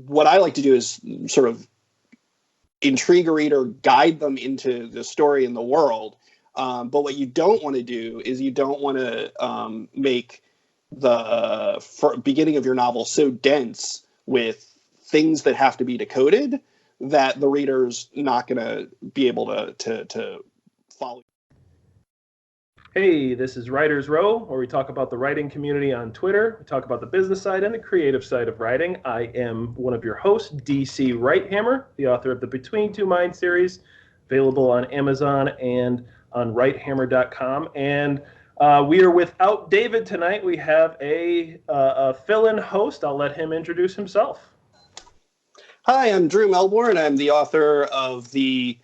what I like to do is sort of intrigue a reader, guide them into the story and the world. But what you don't want to do is you don't want to make the beginning of your novel so dense with things that have to be decoded that the reader's not going to be able to follow. Hey, this is Writers Row, where we talk about the writing community on Twitter. We talk about the business side and the creative side of writing. I am one of your hosts, DC Wright-Hammer, the author of the Between Two Minds series, available on Amazon and on Wright-Hammer.com. And we are without David tonight. We have a fill-in host. I'll let him introduce himself. Hi, I'm Drew Melbourne. I'm the author of the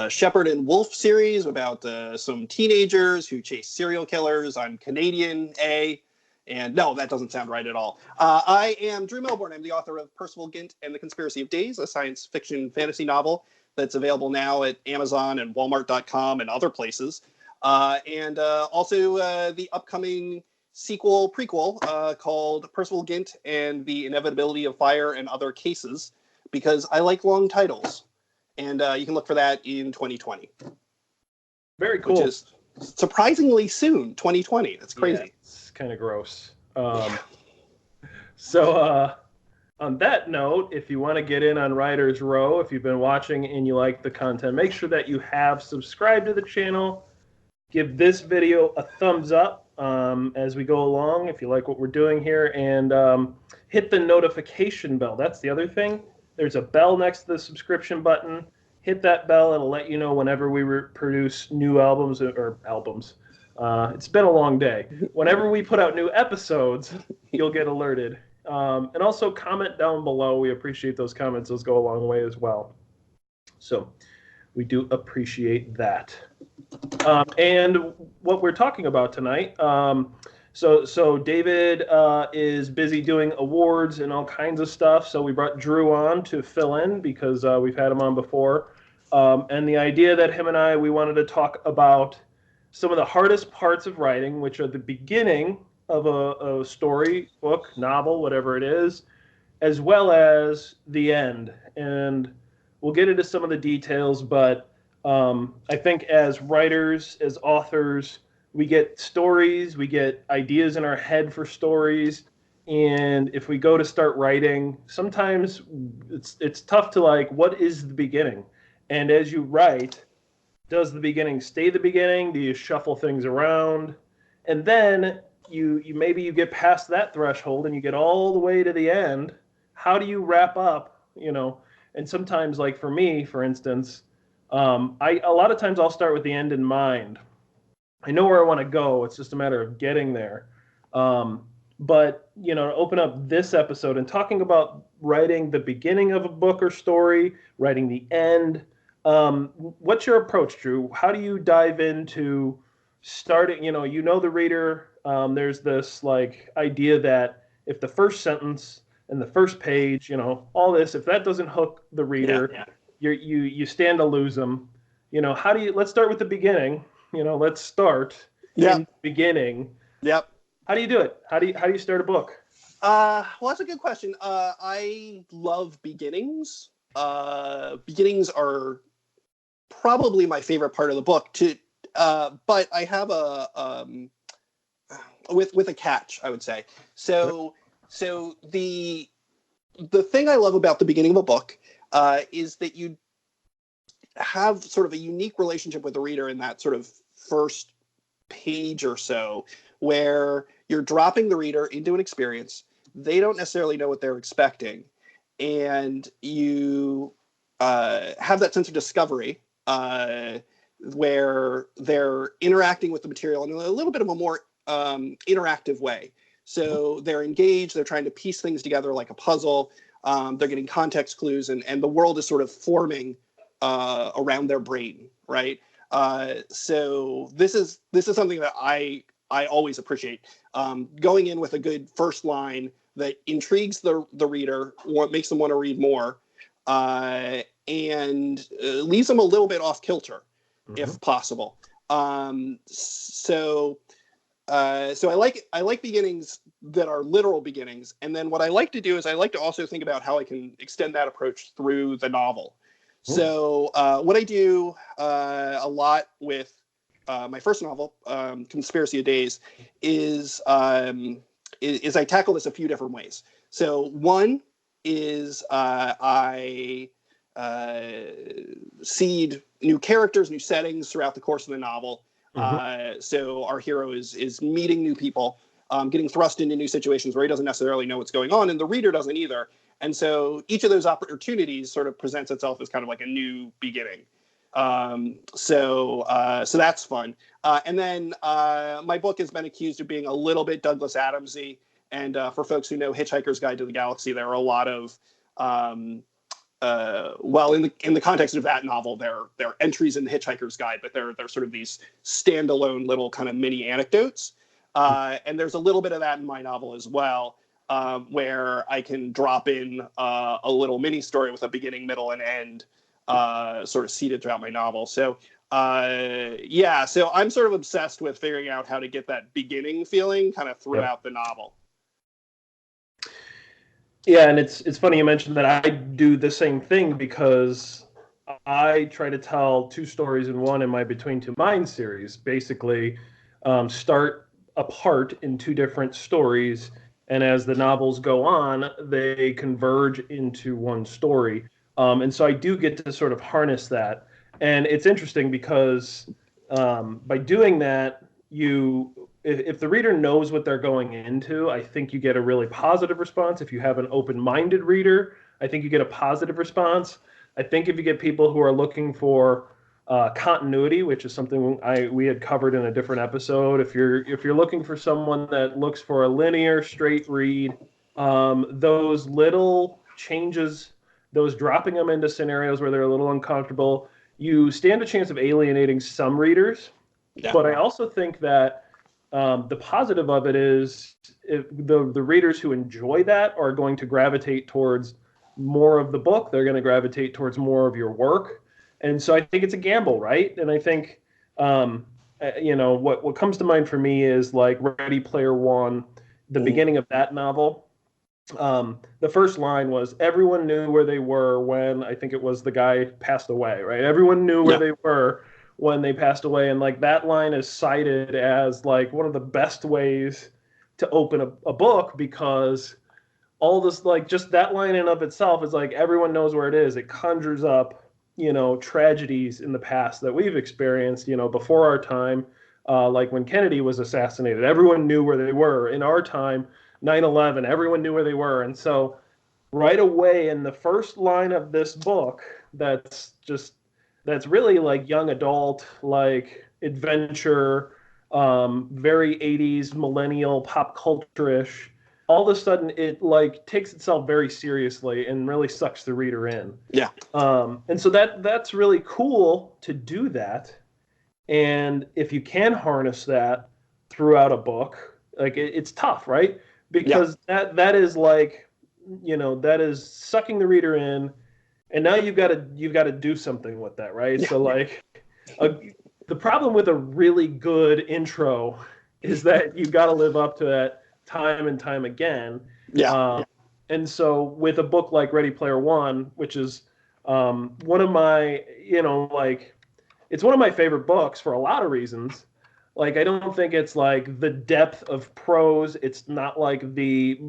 Shepherd and Wolf series about some teenagers who chase serial killers on Canadian A. And no, that doesn't sound right at all. I am Drew Melbourne. I'm the author of Percival Gint and the Conspiracy of Days, a science fiction fantasy novel that's available now at Amazon and Walmart.com and other places. And also the upcoming prequel called Percival Gint and the Inevitability of Fire and Other Cases, because I like long titles. And you can look for that in 2020. Very cool. Which is surprisingly soon, 2020. That's crazy. Yeah, it's kind of gross. So on that note, if you want to get in on Writers Row, if you've been watching and you like the content, make sure that you have subscribed to the channel. Give this video a thumbs up as we go along if you like what we're doing here. And hit the notification bell. That's the other thing. There's a bell next to the subscription button. Hit that bell. It'll let you know whenever we produce new albums. It's been a long day. Whenever we put out new episodes, you'll get alerted. And also comment down below. We appreciate those comments. Those go a long way as well. So we do appreciate that. And what we're talking about tonight, so David is busy doing awards and all kinds of stuff. So we brought Drew on to fill in because we've had him on before. And the idea that him and we wanted to talk about some of the hardest parts of writing, which are the beginning of a story, book, novel, whatever it is, as well as the end. And we'll get into some of the details, but I think as writers, as authors, we get stories, we get ideas in our head for stories, and if we go to start writing, sometimes it's tough to what is the beginning? And as you write, does the beginning stay the beginning? Do you shuffle things around? And then you maybe you get past that threshold and you get all the way to the end. How do you wrap up? And sometimes, for me, for instance, a lot of times I'll start with the end in mind. I know where I want to go. It's just a matter of getting there. But, to open up this episode and talking about writing the beginning of a book or story, writing the end, what's your approach, Drew? How do you dive into starting, the reader, there's this idea that if the first sentence and the first page, all this, if that doesn't hook the reader, you stand to lose them. Let's start with the beginning. Let's start in the beginning. Yep. How do you do it? How do you start a book? Well, that's a good question. I love beginnings. Beginnings are probably my favorite part of the book. But I have with a catch, I would say. So the thing I love about the beginning of a book is that you have sort of a unique relationship with the reader in that sort of first page or so, where you're dropping the reader into an experience. They don't necessarily know what they're expecting, and you have that sense of discovery where they're interacting with the material in a little bit of a more interactive way. So they're engaged, they're trying to piece things together like a puzzle, they're getting context clues, and the world is sort of forming around their brain, right? So this is something that I always appreciate. Going in with a good first line that intrigues the reader, makes them want to read more, and leaves them a little bit off kilter, if possible. So So I like beginnings that are literal beginnings, and then what I like to do is I like to also think about how I can extend that approach through the novel. So what I do a lot with my first novel, Conspiracy of Days, is I tackle this a few different ways. So one is I seed new characters, new settings throughout the course of the novel. So our hero is meeting new people, getting thrust into new situations where he doesn't necessarily know what's going on, and the reader doesn't either. And so each of those opportunities sort of presents itself as kind of like a new beginning. So that's fun. And then my book has been accused of being a little bit Douglas Adamsy. And for folks who know Hitchhiker's Guide to the Galaxy, there are a lot of well, in the context of that novel, they're entries in the Hitchhiker's Guide, but they're sort of these standalone little kind of mini anecdotes. And there's a little bit of that in my novel as well, where I can drop in a little mini story with a beginning, middle, and end, sort of seeded throughout my novel. So yeah, so I'm sort of obsessed with figuring out how to get that beginning feeling kind of throughout the novel. Yeah, and it's funny you mentioned that. I do the same thing because I try to tell two stories in one in my Between Two Minds series. Basically, start apart in two different stories, and as the novels go on, they converge into one story. And so I do get to sort of harness that, and it's interesting because by doing that, if the reader knows what they're going into, I think you get a really positive response. If you have an open-minded reader, I think you get a positive response. I think if you get people who are looking for continuity, which is something we had covered in a different episode, if you're looking for someone that looks for a linear, straight read, those little changes, those dropping them into scenarios where they're a little uncomfortable, you stand a chance of alienating some readers. Yeah. But I also think that the positive of it is if the readers who enjoy that are going to gravitate towards more of the book. They're going to gravitate towards more of your work. And so I think it's a gamble, right? And I think, what comes to mind for me is like Ready Player One, the beginning of that novel. The first line was, everyone knew where they were when, I think it was the guy passed away, right? Everyone knew where they were when they passed away. And like that line is cited as like one of the best ways to open a book, because all this, like just that line in of itself is like, everyone knows where it is. It conjures up, tragedies in the past that we've experienced, before our time, like when Kennedy was assassinated, everyone knew where they were. In our time, 9/11, everyone knew where they were. And so right away in the first line of this book, that's really like young adult, like adventure, very 80s millennial pop culture-ish. All of a sudden it like takes itself very seriously and really sucks the reader in. Yeah. And so that's really cool to do that. And if you can harness that throughout a book, like it's tough, right? Because that is like, that is sucking the reader in, and now you've got to do something with that, right? So like, the problem with a really good intro is that you've got to live up to that time and time again. And so with a book like Ready Player One, which is one of my, it's one of my favorite books for a lot of reasons. Like, I don't think it's like the depth of prose. It's not like the,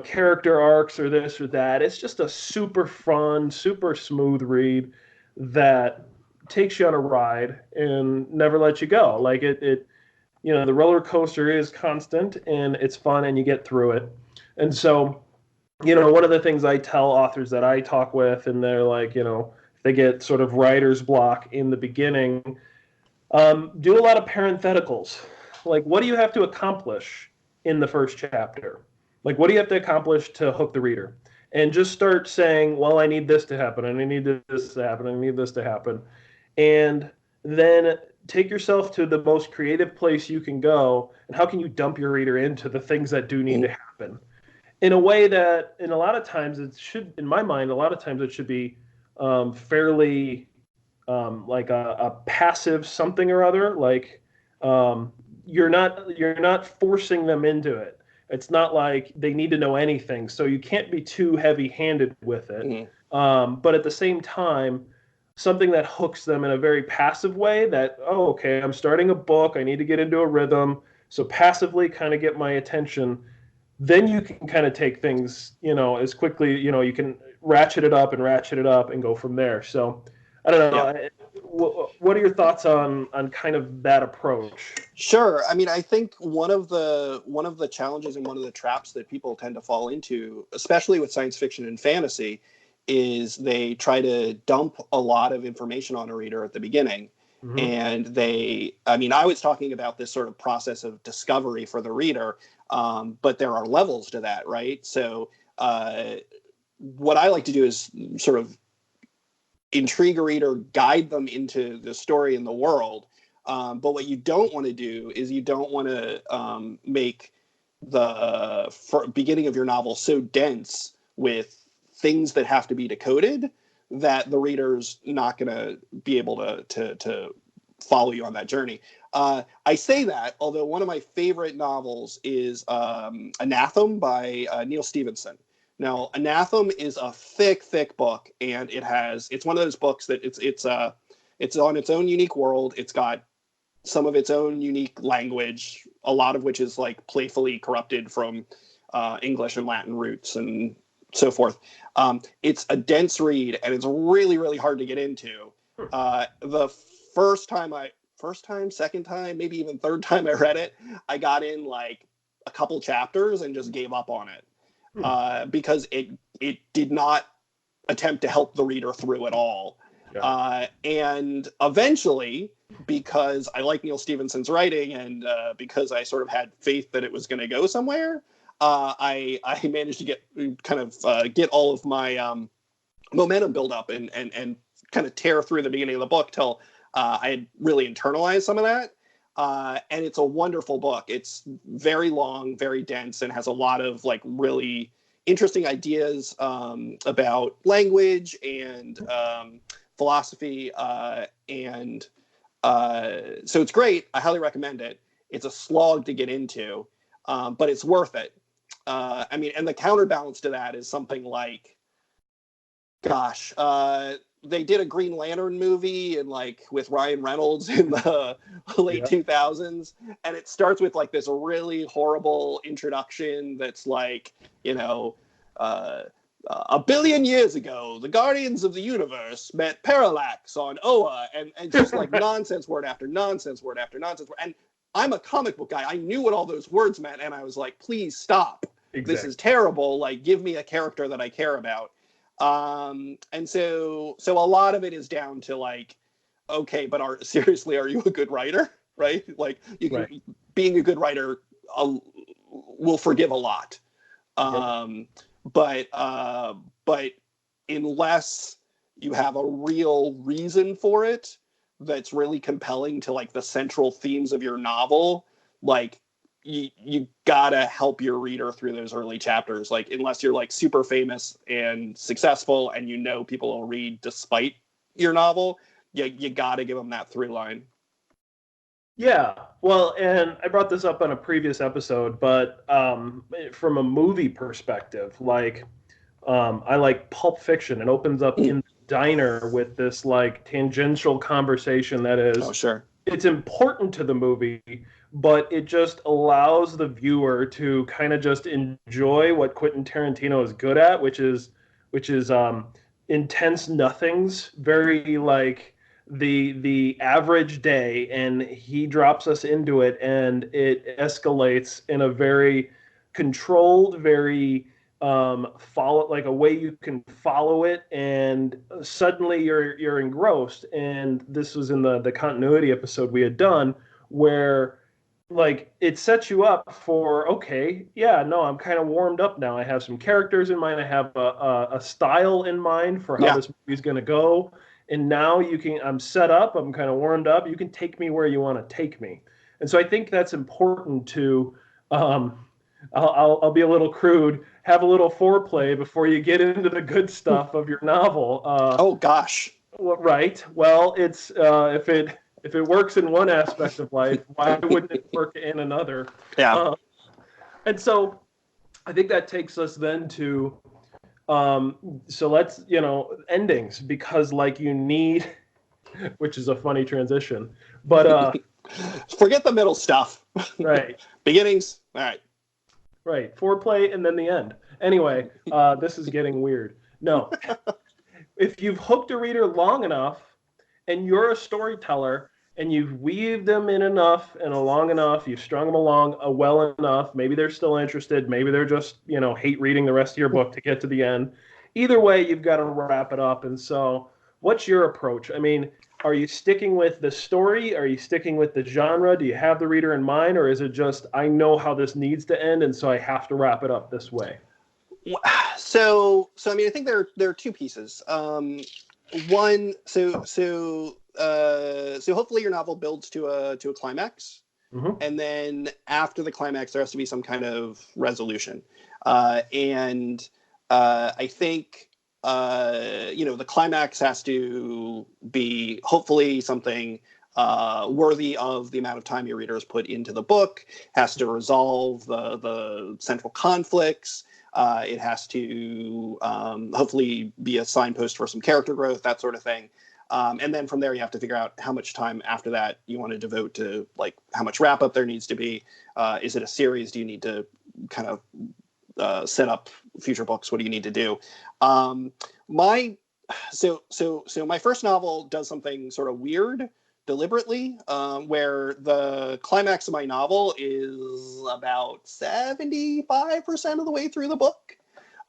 character arcs or this or that. It's just a super fun, super smooth read that takes you on a ride and never lets you go. Like the roller coaster is constant and it's fun and you get through it. And so, one of the things I tell authors that I talk with, and they're like, if they get sort of writer's block in the beginning, do a lot of parentheticals. Like, what do you have to accomplish in the first chapter? Like, what do you have to accomplish to hook the reader? And just start saying, well, I need this to happen, and I need this to happen, and I need this to happen. And then take yourself to the most creative place you can go, and how can you dump your reader into the things that do need to happen? In a way that, in a lot of times, it should, in my mind, a lot of times it should be fairly like a passive something or other, like, you're not forcing them into it. It's not like they need to know anything, so you can't be too heavy-handed with it. But at the same time, something that hooks them in a very passive way that, oh, okay, I'm starting a book, I need to get into a rhythm, so passively kind of get my attention. Then you can kind of take things, as quickly, you can ratchet it up and go from there. So I don't know. Yeah. What are your thoughts on kind of that approach? Sure. I mean, I think one of the challenges and one of the traps that people tend to fall into, especially with science fiction and fantasy, is they try to dump a lot of information on a reader at the beginning. And I was talking about this sort of process of discovery for the reader, but there are levels to that, right? So what I like to do is sort of intrigue a reader, guide them into the story and the world. But what you don't want to do is you don't want to make the beginning of your novel so dense with things that have to be decoded that the reader's not going to be able to follow you on that journey. I say that, although one of my favorite novels is Anathema by Neil Stephenson. Now, Anathema is a thick book, and it's one of those books that it's on its own unique world. It's got some of its own unique language, a lot of which is like playfully corrupted from English and Latin roots and so forth. It's a dense read, and it's really, really hard to get into. The second time, maybe even third time I read it, I got in like a couple chapters and just gave up on it because it did not attempt to help the reader through at all. Yeah. And eventually, because I like Neil Stephenson's writing and because I sort of had faith that it was going to go somewhere, I managed to get all of my momentum build up and kind of tear through the beginning of the book till I had really internalized some of that. And it's a wonderful book. It's very long, very dense, and has a lot of like really interesting ideas about language and philosophy. And so it's great. I highly recommend it. It's a slog to get into, but it's worth it. And the counterbalance to that is something like, they did a Green Lantern movie with Ryan Reynolds in the late 2000s, and it starts with like this really horrible introduction that's like, a billion years ago, the Guardians of the Universe met Parallax on Oa, and just like nonsense word after nonsense word after nonsense word. And I'm a comic book guy. I knew what all those words meant, and I was like, please stop. Exactly. This is terrible. Like, give me a character that I care about. And so a lot of it is down to like, okay, but seriously, are you a good writer? Right? Like, being a good writer will forgive a lot. But unless you have a real reason for it that's really compelling to like the central themes of your novel, like you gotta help your reader through those early chapters. Like, unless you're like super famous and successful and people will read despite your novel, you gotta give them that through line. Yeah, well, and I brought this up on a previous episode, but from a movie perspective, like I like Pulp Fiction. It opens up in the diner with this like tangential conversation that is, oh, sure, it's important to the movie, but it just allows the viewer to kind of just enjoy what Quentin Tarantino is good at, which is intense nothings, very like the average day, and he drops us into it, and it escalates in a very controlled, very follow, like a way you can follow it, and suddenly you're engrossed. And this was in the continuity episode we had done, where like it sets you up for, okay, yeah, no, I'm kind of warmed up now. I have some characters in mind. I have a style in mind for how this movie's going to go. And now I'm set up. I'm kind of warmed up. You can take me where you want to take me. And so I think that's important to, I'll be a little crude, have a little foreplay before you get into the good stuff of your novel. Oh gosh. Right. Well, it's If it works in one aspect of life, why wouldn't it work in another? Yeah. And so I think that takes us then to, so let's, endings, because like you need, which is a funny transition, but forget the middle stuff. right. Beginnings. All right. Right. Foreplay and then the end. Anyway, this is getting weird. No. If you've hooked a reader long enough and you're a storyteller and you've weaved them in enough and long enough, you've strung them along well enough, maybe they're still interested, maybe they're just, hate reading the rest of your book to get to the end. Either way, you've got to wrap it up. And so what's your approach? I mean, are you sticking with the story? Are you sticking with the genre? Do you have the reader in mind? Or is it just, I know how this needs to end, and so I have to wrap it up this way? So I mean, I think there are two pieces. One, so hopefully your novel builds to a climax, and then after the climax, there has to be some kind of resolution. And I think the climax has to be hopefully something worthy of the amount of time your readers put into the book. Has to resolve the central conflicts. It has to hopefully be a signpost for some character growth, that sort of thing. And then from there, you have to figure out how much time after that you want to devote to, like, how much wrap up there needs to be. Is it a series? Do you need to kind of set up future books? What do you need to do? My first novel does something sort of weird deliberately, where the climax of my novel is about 75% of the way through the book,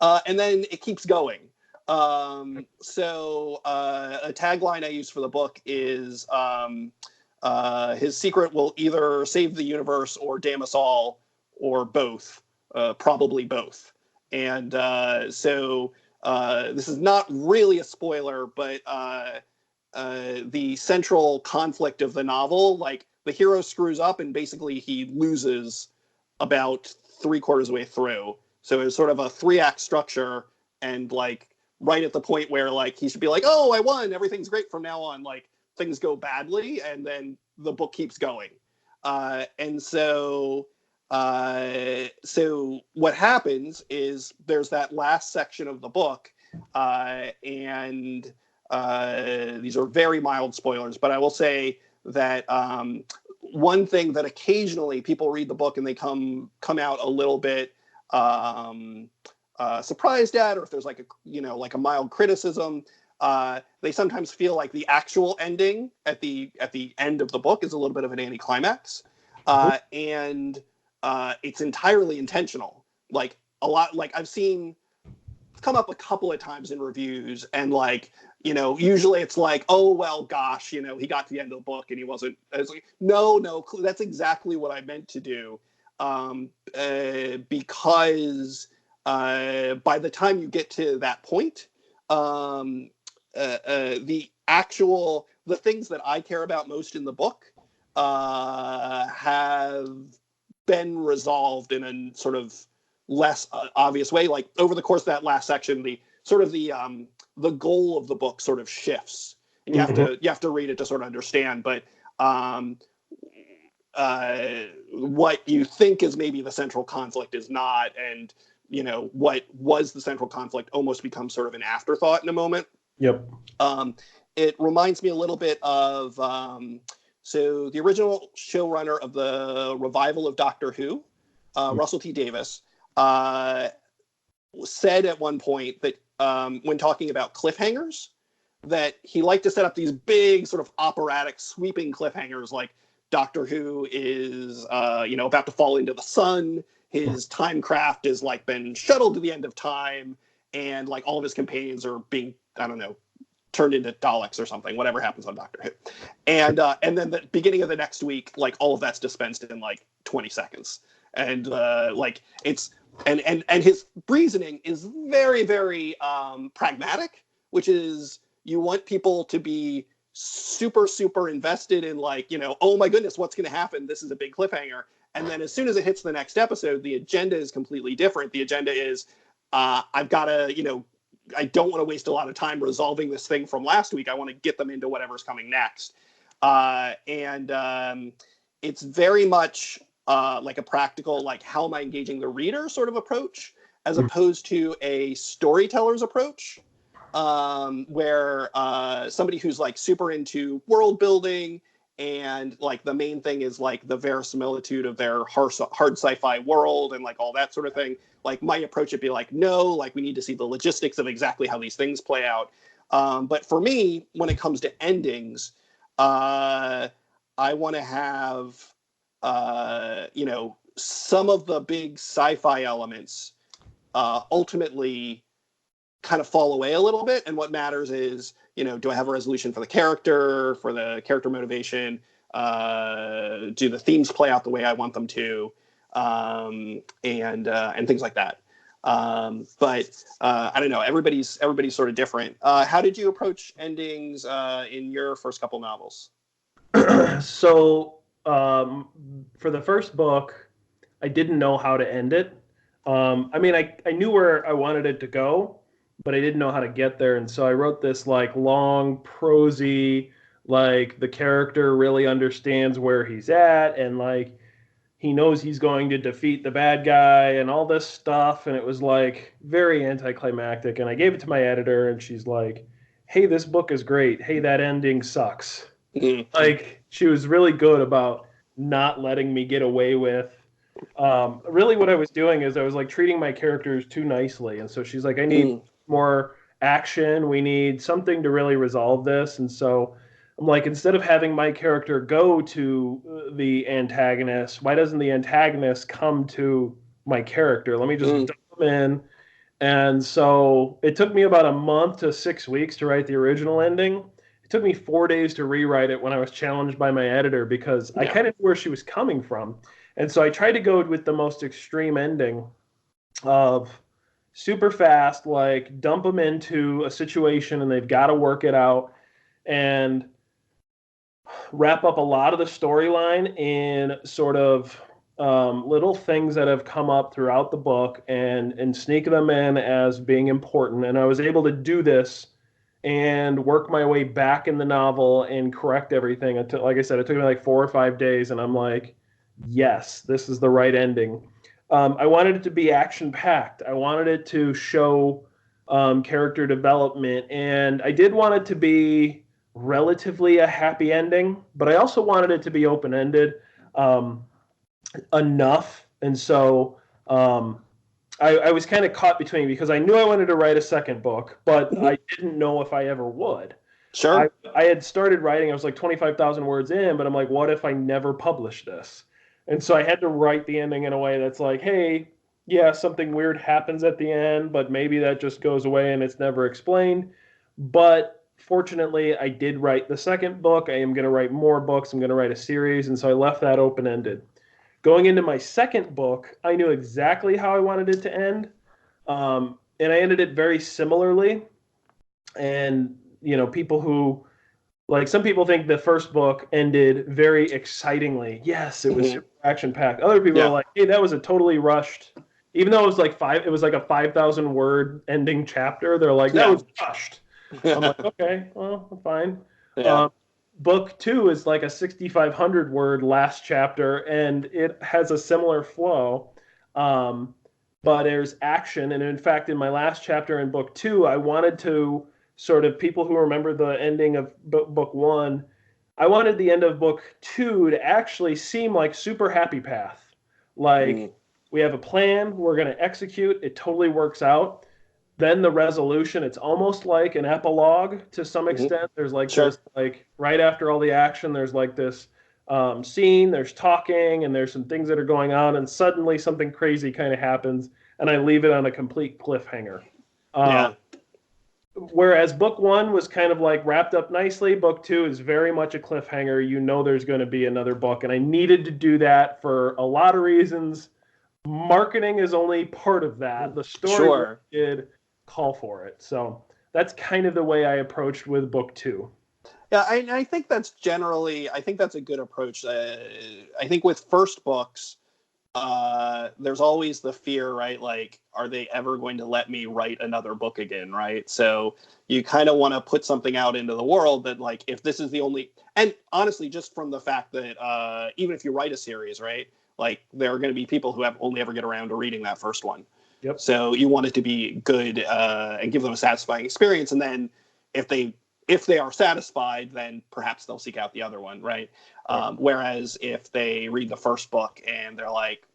and then it keeps going. A tagline I use for the book is his secret will either save the universe or damn us all, or both, probably both. And this is not really a spoiler, but the central conflict of the novel, like, the hero screws up and basically he loses about 3/4 of the way through. So it's sort of a 3-act structure, and like right at the point where like he should be like, oh, I won, everything's great from now on, like things go badly, and then the book keeps going. So what happens is there's that last section of the book, and these are very mild spoilers, but I will say that one thing that occasionally people read the book and they come out a little bit surprised at, or if there's like a mild criticism, they sometimes feel like the actual ending at the end of the book is a little bit of an anticlimax, and it's entirely intentional. Like a lot, like I've seen come up a couple of times in reviews, and like, usually it's like, oh, well, gosh, he got to the end of the book and he wasn't. It's like, no, that's exactly what I meant to do. Because by the time you get to that point, the things that I care about most in the book have been resolved in a sort of less obvious way. Like over the course of that last section, the goal of the book sort of shifts. And you have to read it to sort of understand. But what you think is maybe the central conflict is not, and what was the central conflict almost becomes sort of an afterthought in a moment. Yep. It reminds me a little bit of so the original showrunner of the revival of Doctor Who, Russell T Davies, said at one point that when talking about cliffhangers, that he liked to set up these big sort of operatic sweeping cliffhangers, like Doctor Who is about to fall into the sun, his time craft is like been shuttled to the end of time, and like all of his companions are being, I don't know, turned into Daleks or something, whatever happens on Doctor Who. And then the beginning of the next week, like all of that's dispensed in like 20 seconds. And like it's and his reasoning is very, very pragmatic, which is you want people to be super, super invested in, like, oh my goodness, what's going to happen? This is a big cliffhanger. And then as soon as it hits the next episode, the agenda is completely different. The agenda is, I've got to, I don't want to waste a lot of time resolving this thing from last week. I want to get them into whatever's coming next. And it's very much like a practical, like, how am I engaging the reader sort of approach, as opposed to a storyteller's approach, where somebody who's like super into world building, and like the main thing is like the verisimilitude of their hard sci-fi world and like all that sort of thing. Like, my approach would be like, no, like, we need to see the logistics of exactly how these things play out. But for me, when it comes to endings, I want to have, some of the big sci-fi elements ultimately kind of fall away a little bit. And what matters is, do I have a resolution for the character motivation? Do the themes play out the way I want them to? And things like that. But I don't know. Everybody's sort of different. How did you approach endings in your first couple novels? So for the first book, I didn't know how to end it. I knew where I wanted it to go, but I didn't know how to get there. And so I wrote this like long, prosy, like the character really understands where he's at, and like he knows he's going to defeat the bad guy and all this stuff. And it was like very anticlimactic. And I gave it to my editor, and she's like, hey, this book is great. Hey, that ending sucks. Mm-hmm. Like, she was really good about not letting me get away with. Really what I was doing is I was like treating my characters too nicely. And so she's like, I need more action. We need something to really resolve this. And so I'm like, instead of having my character go to the antagonist, why doesn't the antagonist come to my character? Let me just dump them in. And so it took me about a month to 6 weeks to write the original ending. It took me 4 days to rewrite it when I was challenged by my editor, because I kind of knew where she was coming from. And so I tried to go with the most extreme ending of super fast, like dump them into a situation and they've got to work it out, and wrap up a lot of the storyline in sort of little things that have come up throughout the book, and sneak them in as being important. And I was able to do this and work my way back in the novel and correct everything. Like I said, it took me like 4 or 5 days, and I'm like, yes, this is the right ending. I wanted it to be action-packed. I wanted it to show character development, and I did want it to be relatively a happy ending, but I also wanted it to be open-ended enough. And so I was kind of caught between, because I knew I wanted to write a second book, but I didn't know if I ever would. Sure. I had started writing, I was like 25,000 words in, but I'm like, what if I never publish this? And so I had to write the ending in a way that's like, hey, yeah, something weird happens at the end, but maybe that just goes away and it's never explained. But fortunately, I did write the second book. I am going to write more books. I'm going to write a series. And so I left that open-ended. Going into my second book, I knew exactly how I wanted it to end. And I ended it very similarly. And, people who, like, some people think the first book ended very excitingly. Yes, it was super action-packed. Other people are like, hey, that was a totally rushed, even though it was like a 5,000 word ending chapter. They're like, that was rushed. I'm like, okay, well, fine. Yeah. Book 2 is like a 6,500 word last chapter, and it has a similar flow. But there's action. And in fact, in my last chapter in book 2, I wanted to sort of, people who remember the ending of book 1, I wanted the end of book 2 to actually seem like super happy path. Like, we have a plan, we're going to execute, it totally works out. Then the resolution, it's almost like an epilogue to some extent. There's like this, like right after all the action, there's like this scene, there's talking, and there's some things that are going on, and suddenly something crazy kind of happens, and I leave it on a complete cliffhanger. Whereas book 1 was kind of like wrapped up nicely, book 2 is very much a cliffhanger. There's going to be another book, and I needed to do that for a lot of reasons. Marketing is only part of that. The story did call for it. So that's kind of the way I approached with book 2. Yeah, I think that's a good approach. I think with first books, there's always the fear, right? Like, are they ever going to let me write another book again, right? So you kind of want to put something out into the world that, like, if this is the only, and honestly, just from the fact that even if you write a series, right, like there are going to be people who have only ever get around to reading that first one. Yep. So you want it to be good and give them a satisfying experience, and then if they are satisfied, then perhaps they'll seek out the other one, right? Whereas if they read the first book and they're like,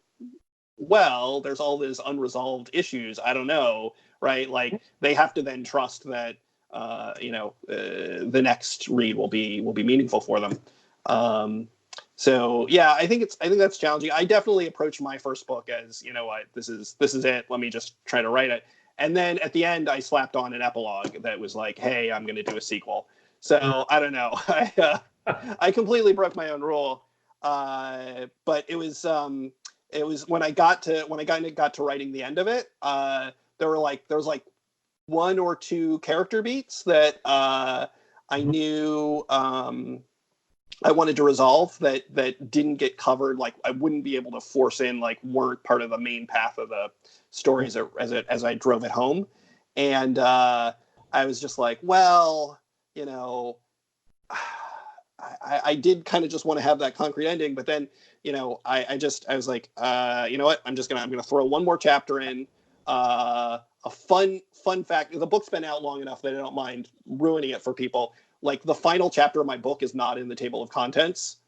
well, there's all these unresolved issues, I don't know, right? Like they have to then trust that the next read will be meaningful for them. So yeah, I think that's challenging. I definitely approached my first book as, you know what, this is it. Let me just try to write it. And then at the end, I slapped on an epilogue that was like, hey, I'm going to do a sequel. So I don't know. I completely broke my own rule. But it was when I got to writing the end of it, there was like one or two character beats that I knew I wanted to resolve that didn't get covered. Like I wouldn't be able to force in, like weren't part of the main path of the stories as I drove it home. And I was just like, well, you know, I did kind of just want to have that concrete ending, but then, you know, I was like, you know what, I'm gonna throw one more chapter in. A fun fact: the book's been out long enough that I don't mind ruining it for people. Like the final chapter of my book is not in the table of contents,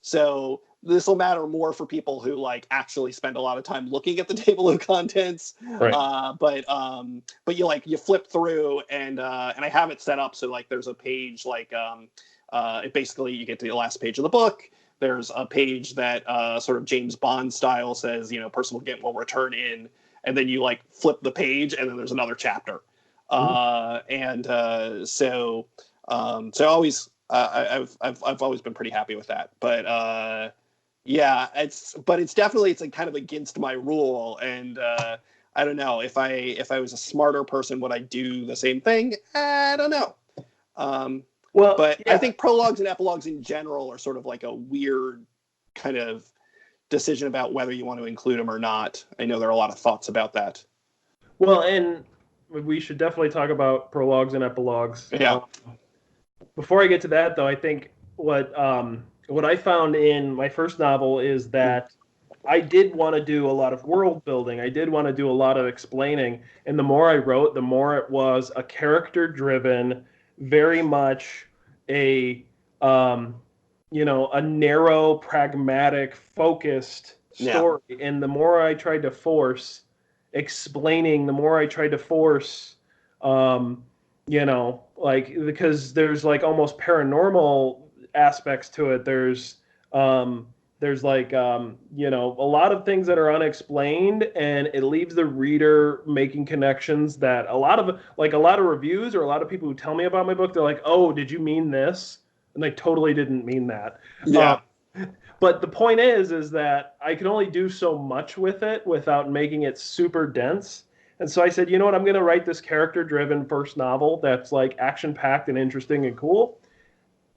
so this will matter more for people who like actually spend a lot of time looking at the table of contents. Right. But you flip through and I have it set up so like there's a page like it basically you get to the last page of the book. There's a page that sort of James Bond style says, you know, Percival Gint will return in, and then you like flip the page and then there's another chapter. So always I've always been pretty happy with that. But yeah, it's definitely it's like kind of against my rule, and I don't know if I was a smarter person, would I do the same thing? I don't know. But yeah. I think prologues and epilogues in general are sort of like a weird kind of decision about whether you want to include them or not. I know there are a lot of thoughts about that. Well, and we should definitely talk about prologues and epilogues. Yeah. Before I get to that, though, I think what I found in my first novel is that I did want to do a lot of world building. I did want to do a lot of explaining. And the more I wrote, the more it was a character-driven, very much a a narrow, pragmatic, focused story. Yeah. And the more I tried to force explaining, the more I tried to force, because there's like almost paranormal aspects to it. There's like, a lot of things that are unexplained, and it leaves the reader making connections that a lot of reviews or a lot of people who tell me about my book, they're like, oh, did you mean this? And I totally didn't mean that. Yeah. But the point is that I can only do so much with it without making it super dense. And so I said, you know what, I'm going to write this character-driven first novel that's like action-packed and interesting and cool.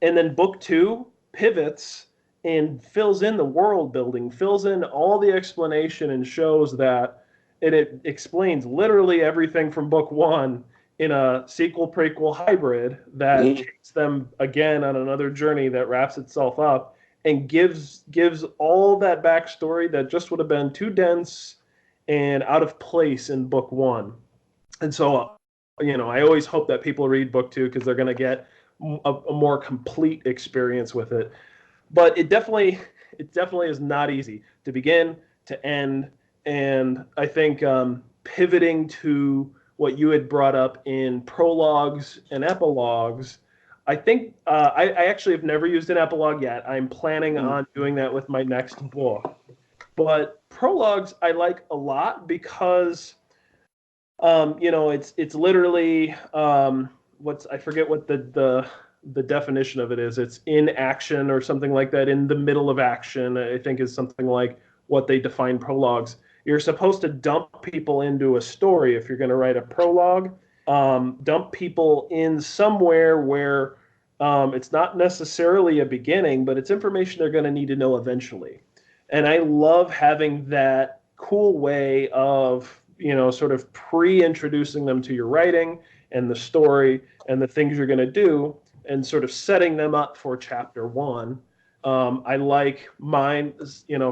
And then book 2 pivots and fills in the world building, fills in all the explanation, and shows that it explains literally everything from book 1 in a sequel prequel hybrid that takes them again on another journey that wraps itself up and gives all that backstory that just would have been too dense and out of place in book 1. And so, I always hope that people read book 2 because they're going to get a more complete experience with it. But it definitely is not easy to begin, to end, and I think pivoting to what you had brought up in prologues and epilogues, I think I actually have never used an epilogue yet. I'm planning on doing that with my next book. But prologues I like a lot because, it's literally I forget what the definition of it is. It's in action or something like that, in the middle of action, I think is something like what they define prologues. You're supposed to dump people into a story if you're going to write a prologue. Dump people in somewhere where it's not necessarily a beginning, but it's information they're going to need to know eventually. And I love having that cool way of, sort of pre-introducing them to your writing and the story and the things you're going to do, and sort of setting them up for chapter one. I like mine,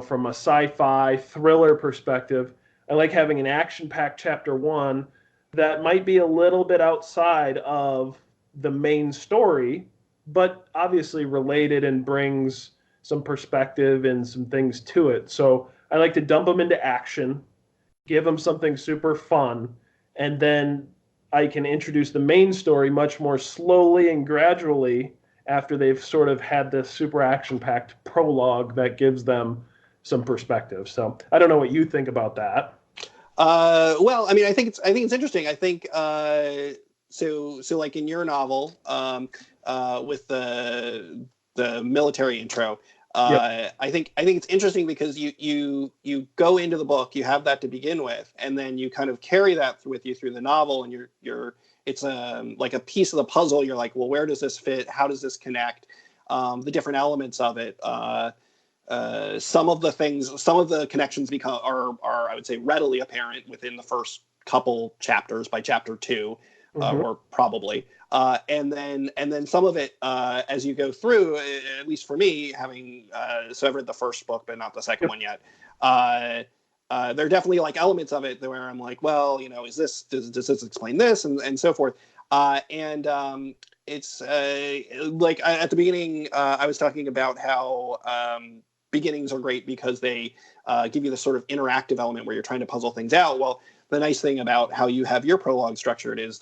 from a sci-fi thriller perspective. I like having an action-packed chapter one that might be a little bit outside of the main story, but obviously related and brings some perspective and some things to it. So I like to dump them into action, give them something super fun, and then I can introduce the main story much more slowly and gradually after they've sort of had this super action-packed prologue that gives them some perspective. So I don't know what you think about that. Well, I mean, I think it's interesting. I think so like in your novel, with the military intro, Yep. I think it's interesting because you go into the book, you have that to begin with, and then you kind of carry that with you through the novel, and you're it's like a piece of the puzzle. You're like, well, where does this fit? How does this connect? The different elements of it. Some of the connections are I would say readily apparent within the first couple chapters by chapter two, or probably, and then some of it as you go through. At least for me, having so I've read the first book but not the second one yet. There are definitely like elements of it where I'm like, well, does this explain this, and so forth, it's like at the beginning, I was talking about how beginnings are great because they give you this sort of interactive element where you're trying to puzzle things out. Well, the nice thing about how you have your prologue structured is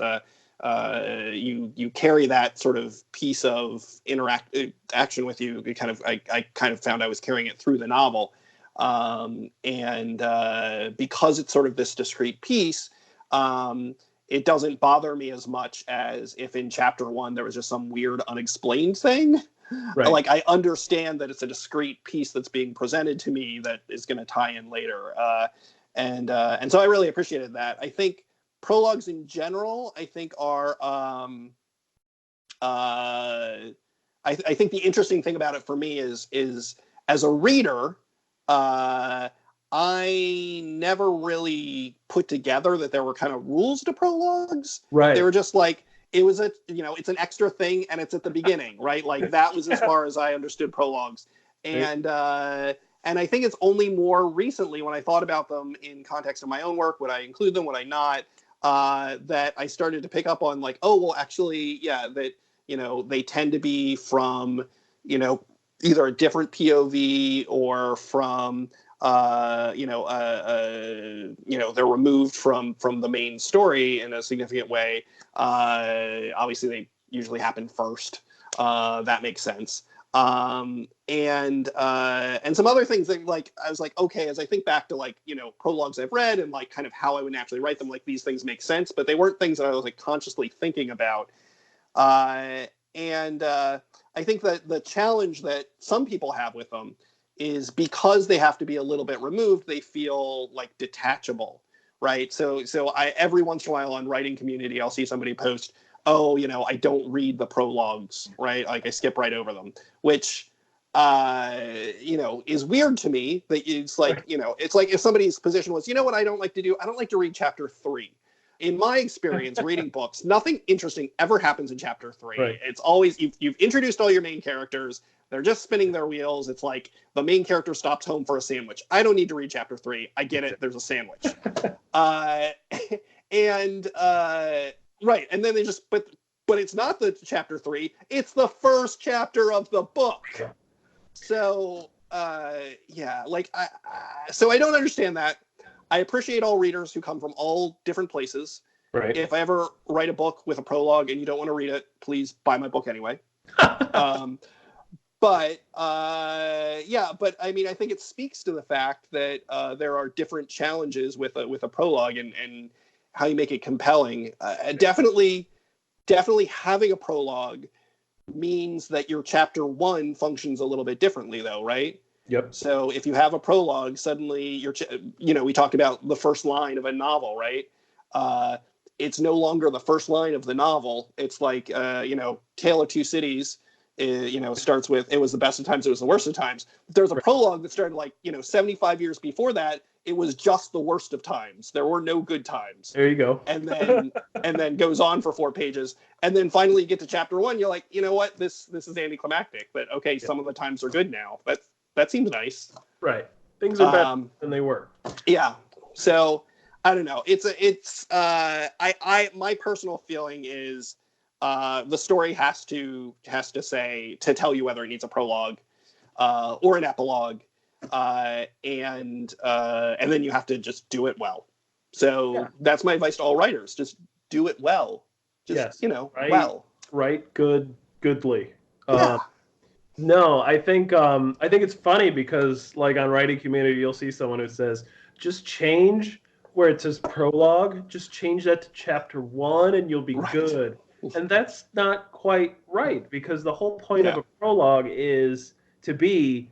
you carry that sort of piece of action with you. I kind of found I was carrying it through the novel, and because it's sort of this discrete piece, it doesn't bother me as much as if in chapter one there was just some weird unexplained thing. Right. Like, I understand that it's a discrete piece that's being presented to me that is going to tie in later, and so I really appreciated that. I think prologues in general, I think are I think the interesting thing about it for me is as a reader, I never really put together that there were kind of rules to prologues. Right. They were just like, it was it's an extra thing and it's at the beginning, right? Like that was as far as I understood prologues. And I think it's only more recently when I thought about them in context of my own work, would I include them, would I not, that I started to pick up on like, oh, well, actually, yeah, that, they tend to be from, either a different POV or from, they're removed from the main story in a significant way. Obviously, they usually happen first. That makes sense. And some other things that like I was like, okay, as I think back to like prologues I've read and like kind of how I would naturally write them, like these things make sense, but they weren't things that I was like consciously thinking about. I think that the challenge that some people have with them is because they have to be a little bit removed, they feel like detachable, right? So I every once in a while on writing community, I'll see somebody post, oh, I don't read the prologues, right? Like I skip right over them, which is weird to me. That it's like, it's like if somebody's position was, what I don't like to do? I don't like to read chapter 3. In my experience reading books, nothing interesting ever happens in chapter 3. Right. It's always, you've introduced all your main characters. They're just spinning their wheels. It's like the main character stops home for a sandwich. I don't need to read chapter 3. I get it. There's a sandwich. Right. And then they just, but it's not the chapter 3. It's the first chapter of the book. So, so I don't understand that. I appreciate all readers who come from all different places. Right. If I ever write a book with a prologue and you don't want to read it, please buy my book anyway. But I mean, I think it speaks to the fact that there are different challenges with a prologue and how you make it compelling. Definitely having a prologue means that your chapter 1 functions a little bit differently, though, right? Yep. So if you have a prologue, suddenly we talked about the first line of a novel, right? It's no longer the first line of the novel. It's like, Tale of Two Cities. starts with, it was the best of times, it was the worst of times. There's a prologue that started 75 years before that. It was just the worst of times. There were no good times. There you go. And then goes on for 4 pages. And then finally you get to chapter 1. You're like, you know what? This is anticlimactic, but okay, some of the times are good now. That seems nice. Right. Things are better than they were. Yeah. So I don't know. My personal feeling is the story has to tell you whether it needs a prologue or an epilogue. And then you have to just do it well. So that's my advice to all writers. Just do it well. Well. Write goodly. Yeah. No, I think it's funny because on Writing Community, you'll see someone who says, just change where it says prologue, just change that to chapter 1 and you'll be good. And that's not quite right, because the whole point of a prologue is to be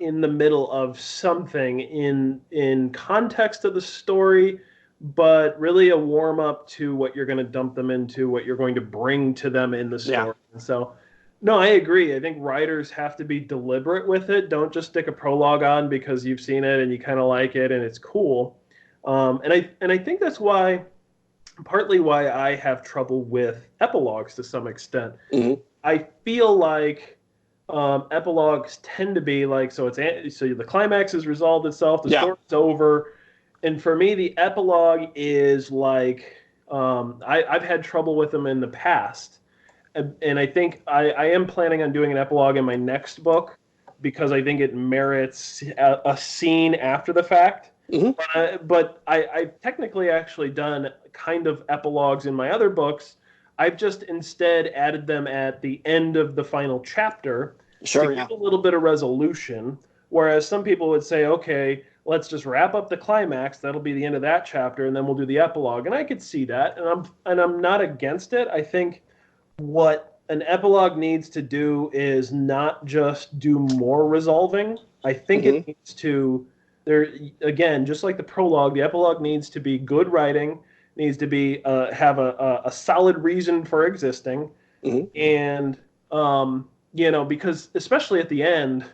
in the middle of something in context of the story, but really a warm up to what you're going to dump them into, what you're going to bring to them in the story. And so, no, I agree. I think writers have to be deliberate with it. Don't just stick a prologue on because you've seen it and you kind of like it and it's cool. And I think that's partly why I have trouble with epilogues to some extent. Mm-hmm. I feel like epilogues tend to be so the climax has resolved itself, the story's over, and for me the epilogue is I've had trouble with them in the past, and I think I am planning on doing an epilogue in my next book because I think it merits a scene after the fact. Mm-hmm. But I've technically actually done kind of epilogues in my other books. I've just instead added them at the end of the final chapter to give a little bit of resolution, whereas some people would say, okay, let's just wrap up the climax. That'll be the end of that chapter, and then we'll do the epilogue. And I could see that, and I'm not against it. I think what an epilogue needs to do is not just do more resolving. I think it needs to, again, just like the prologue, the epilogue needs to be good writing, needs to be have a solid reason for existing, and because especially at the end,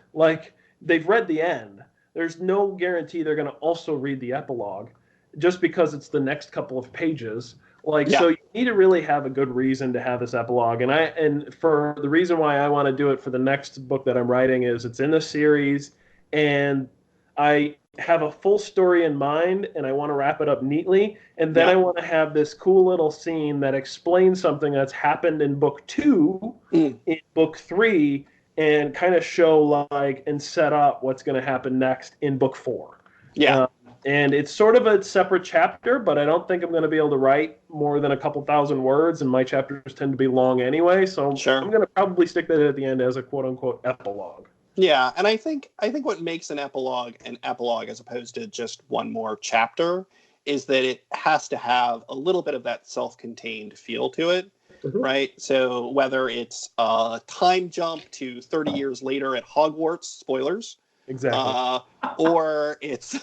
they've read the end. There's no guarantee they're going to also read the epilogue just because it's the next couple of pages. So you need to really have a good reason to have this epilogue. And for the reason why I want to do it for the next book that I'm writing is it's in the series, and I have a full story in mind, and I want to wrap it up neatly. And then I want to have this cool little scene that explains something that's happened in book 2, in book 3, and kind of show and set up what's going to happen next in book 4. Yeah. And it's sort of a separate chapter, but I don't think I'm going to be able to write more than a couple thousand words, and my chapters tend to be long anyway. So I'm going to probably stick that at the end as a quote-unquote epilogue. Yeah, and I think what makes an epilogue as opposed to just one more chapter is that it has to have a little bit of that self-contained feel to it, right? So whether it's a time jump to 30 years later at Hogwarts, spoilers, exactly, or it's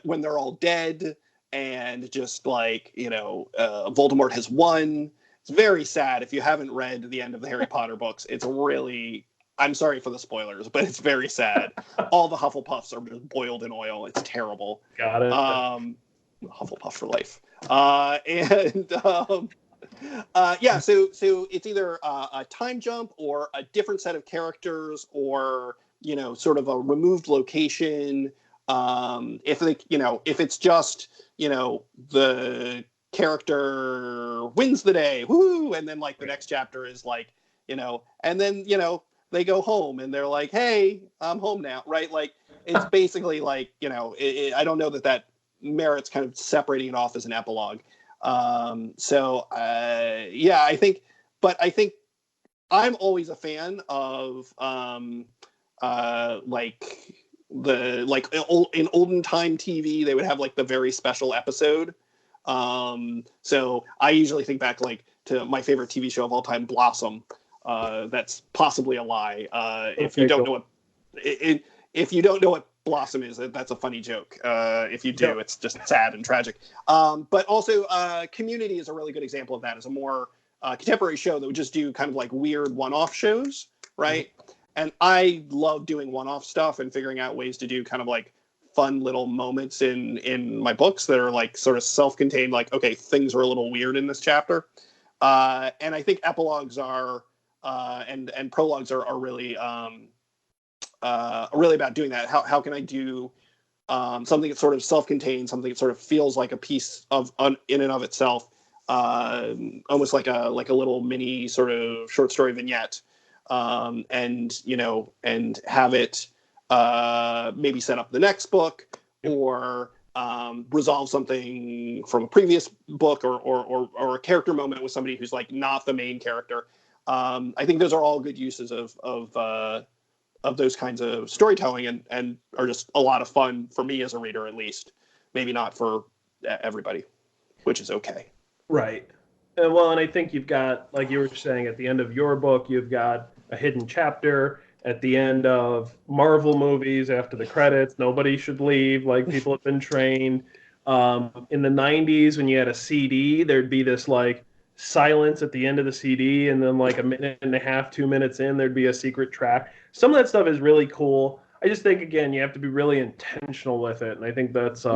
when they're all dead and just Voldemort has won. It's very sad. If you haven't read the end of the Harry Potter books, it's really, I'm sorry for the spoilers, but it's very sad. All the Hufflepuffs are just boiled in oil. It's terrible. Got it. Hufflepuff for life. So it's either a time jump or a different set of characters, or sort of a removed location. If it's just the character wins the day, woo, and then the next chapter is and then they go home and they're like, hey, I'm home now, right? It's basically I don't know that merits kind of separating it off as an epilogue. I think I'm always a fan of in olden time TV, they would have the very special episode. So I usually think back to my favorite TV show of all time, Blossom. That's possibly a lie. If you don't know what Blossom is, that's a funny joke. If you do, it's just sad and tragic. But also, Community is a really good example of that. It's a more contemporary show that would just do kind of like weird one-off shows, right? And I love doing one-off stuff and figuring out ways to do kind of like fun little moments in my books that are like sort of self-contained, like, okay, things are a little weird in this chapter. And I think epilogues are and prologues are really really about doing that. How can I do something that's sort of self-contained, something that sort of feels like a piece of in and of itself, almost like a little mini sort of short story vignette, and have it maybe set up the next book, or resolve something from a previous book, or a character moment with somebody who's like not the main character. I think those are all good uses of those kinds of storytelling, and are just a lot of fun for me as a reader, at least. Maybe not for everybody, which is okay. Right. And I think you've got, like you were saying, at the end of your book, you've got a hidden chapter. At the end of Marvel movies, after the credits, nobody should leave, like people have been trained. In the 90s, when you had a CD, there'd be this like silence at the end of the CD, and then like a minute and a half, 2 minutes in, there'd be a secret track. Some of that stuff is really cool. I just think, again, you have to be really intentional with it. And I think that's,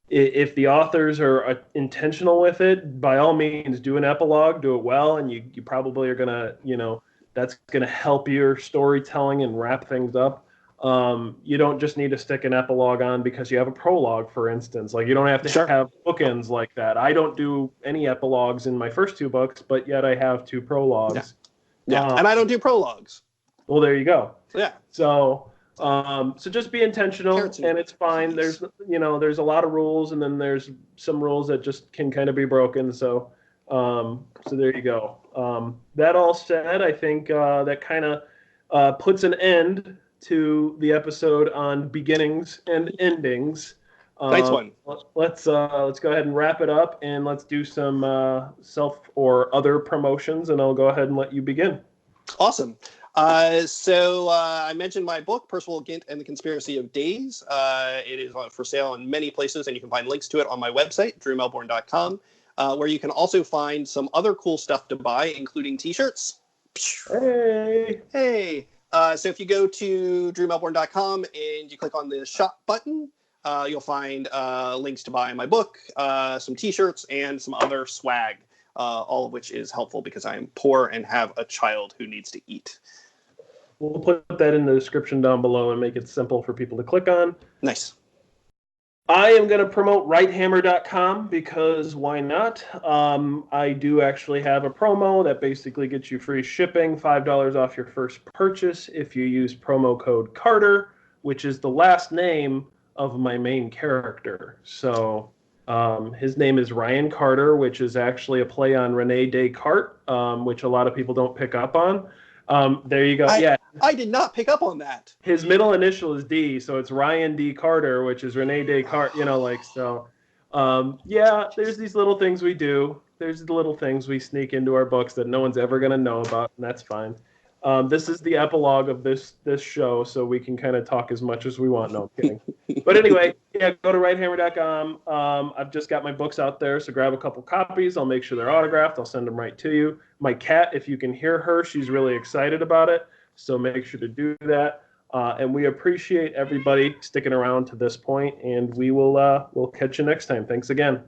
if the authors are intentional with it, by all means, do an epilogue, do it well, and you probably are going to, that's going to help your storytelling and wrap things up. You don't just need to stick an epilogue on because you have a prologue, for instance. Like, you don't have to have bookends like that. I don't do any epilogues in my first 2 books, but yet I have 2 prologues. Yeah. And I don't do prologues. Well, there you go. Yeah. So just be intentional, and it's fine. There's a lot of rules, and then there's some rules that just can kind of be broken. So there you go. That all said, I think that kind of puts an end to the episode on beginnings and endings. Nice one. Let's go ahead and wrap it up, and let's do some self or other promotions, and I'll go ahead and let you begin. Awesome. So I mentioned my book, Percival Gint and the Conspiracy of Days. It is for sale in many places, and you can find links to it on my website, drewmelbourne.com, where you can also find some other cool stuff to buy, including t-shirts. Hey! So if you go to drewmelbourne.com and you click on the shop button, you'll find links to buy my book, some t-shirts, and some other swag, all of which is helpful because I am poor and have a child who needs to eat. We'll put that in the description down below and make it simple for people to click on. Nice. I am going to promote Wright-Hammer.com because why not? I do actually have a promo that basically gets you free shipping, $5 off your first purchase if you use promo code Carter, which is the last name of my main character. So his name is Ryan Carter, which is actually a play on Rene Descartes, which a lot of people don't pick up on. There you go. I did not pick up on that. His middle initial is D, so it's Ryan D. Carter, which is Rene Descartes, there's these little things we do. There's the little things we sneak into our books that no one's ever going to know about, and that's fine. This is the epilogue of this show, so we can kind of talk as much as we want. No, I'm kidding. But anyway, go to Wright-Hammer.com. I've just got my books out there, so grab a couple copies. I'll make sure they're autographed. I'll send them right to you. My cat, if you can hear her, she's really excited about it, so make sure to do that. And we appreciate everybody sticking around to this point, and we'll catch you next time. Thanks again.